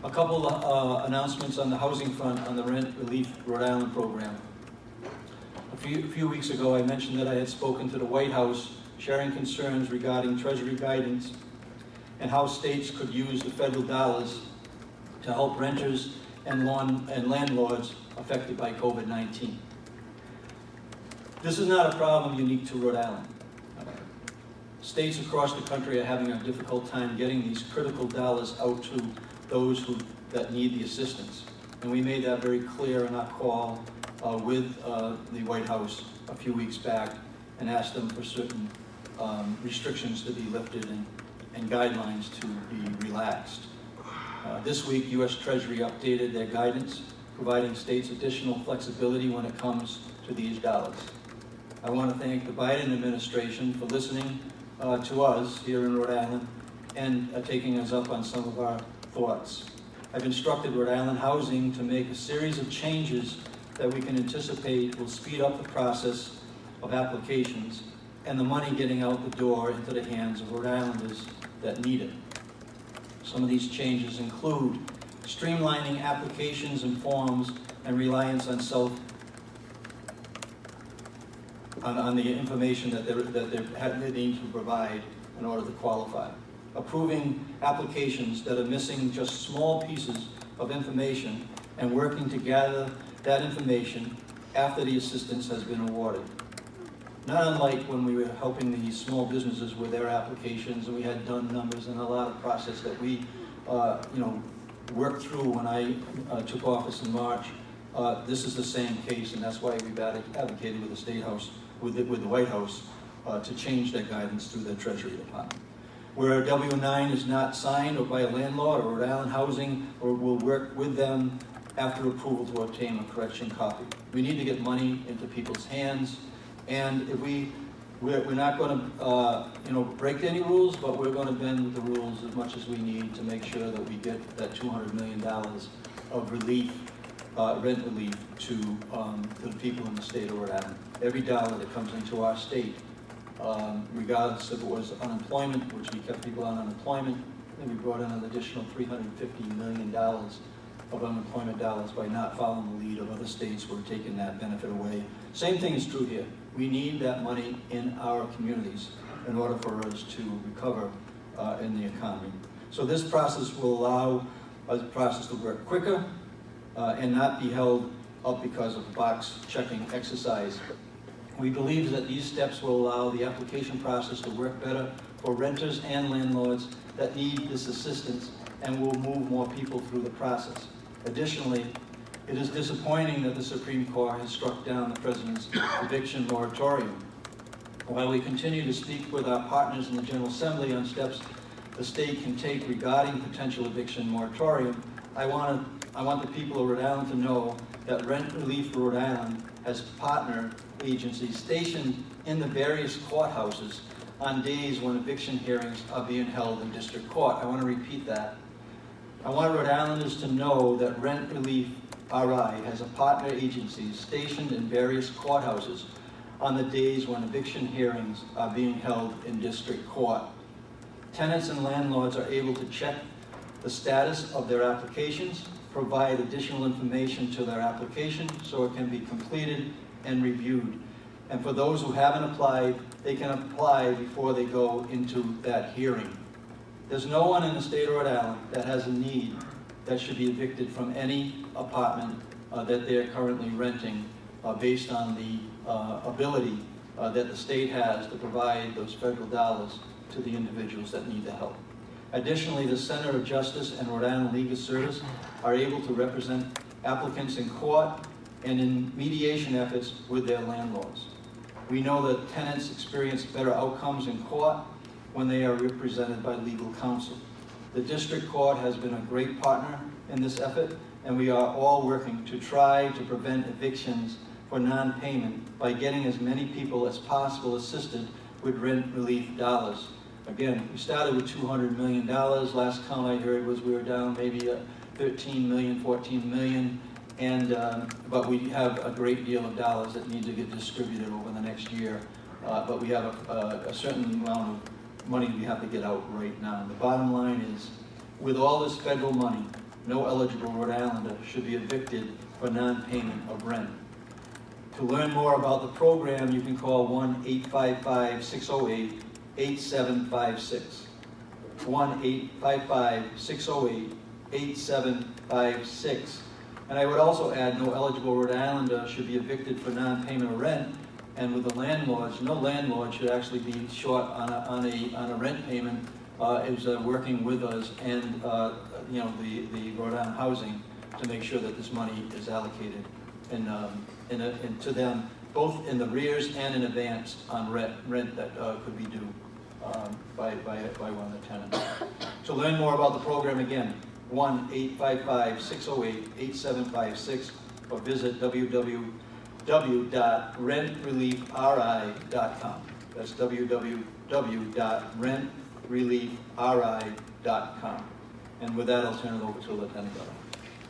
A couple announcements on the housing front on the Rent Relief Rhode Island program. A few weeks ago, I mentioned that I had spoken to the White House, sharing concerns regarding Treasury guidance and how states could use the federal dollars to help renters and landlords affected by COVID-19. This is not a problem unique to Rhode Island. States across the country are having a difficult time getting these critical dollars out to those that need the assistance. And we made that very clear in our call with the White House a few weeks back and asked them for certain restrictions to be lifted and guidelines to be relaxed. This week, U.S. Treasury updated their guidance, providing states additional flexibility when it comes to these dollars. I want to thank the Biden administration for listening to us here in Rhode Island and taking us up on some of our thoughts. I've instructed Rhode Island Housing to make a series of changes that we can anticipate will speed up the process of applications and the money getting out the door into the hands of Rhode Islanders that need it. Some of these changes include streamlining applications and forms and reliance on the information that they need to provide in order to qualify. Approving applications that are missing just small pieces of information and working to gather that information after the assistance has been awarded. Not unlike when we were helping these small businesses with their applications, and we had done numbers and a lot of process that we worked through when I took office in March. This is the same case, and that's why we've advocated with the State House, with the White House, to change that guidance through the Treasury Department. Where a W-9 is not signed or by a landlord or Rhode Island Housing, or will work with them after approval to obtain a correction copy. We need to get money into people's hands, and if we're not going to break any rules, but we're going to bend the rules as much as we need to make sure that we get that $200 million of relief, rent relief to the people in the state of Rhode Island. Every dollar that comes into our state, regardless if it was unemployment, which we kept people on unemployment, and we brought in an additional $350 million of unemployment dollars by not following the lead of other states who are taking that benefit away. Same thing is true here. We need that money in our communities in order for us to recover in the economy. So this process will allow the process to work quicker and not be held up because of a box checking exercise. We believe that these steps will allow the application process to work better for renters and landlords that need this assistance and will move more people through the process. Additionally, it is disappointing that the Supreme Court has struck down the President's eviction moratorium. While we continue to speak with our partners in the General Assembly on steps the state can take regarding potential eviction moratorium, I want the people of Rhode Island to know that Rent Relief Rhode Island has partner agencies stationed in the various courthouses on days when eviction hearings are being held in district court. I want to repeat that. I want Rhode Islanders to know that Rent Relief RI has a partner agency stationed in various courthouses on the days when eviction hearings are being held in district court. Tenants and landlords are able to check the status of their applications, provide additional information to their application so it can be completed and reviewed. And for those who haven't applied, they can apply before they go into that hearing. There's no one in the state of Rhode Island that has a need that should be evicted from any apartment that they're currently renting based on the ability that the state has to provide those federal dollars to the individuals that need the help. Additionally, the Center of Justice and Rhode Island Legal Service are able to represent applicants in court and in mediation efforts with their landlords. We know that tenants experience better outcomes in court when they are represented by legal counsel. The district court has been a great partner in this effort, and we are all working to try to prevent evictions for non-payment by getting as many people as possible assisted with rent relief dollars. Again, we started with $200 million. Last count I heard was we were down maybe 13 million, 14 million, but we have a great deal of dollars that need to get distributed over the next year. But we have a certain amount of money we have to get out right now. The bottom line is, with all this federal money, no eligible Rhode Islander should be evicted for non-payment of rent. To learn more about the program, you can call 1-855-608-8756. 1-855-608-8756. And I would also add, no eligible Rhode Islander should be evicted for non-payment of rent. And with the landlords, no landlord should actually be short on a rent payment. Is working with us and the Rhode Island Housing to make sure that this money is allocated to them, both in the rears and in advance on rent that could be due by one of the tenants. To learn more about the program, again, 1-855-608-8756, or visit www.rentreliefri.com. That's www.rentreliefri.com. And with that, I'll turn it over to Lieutenant Governor.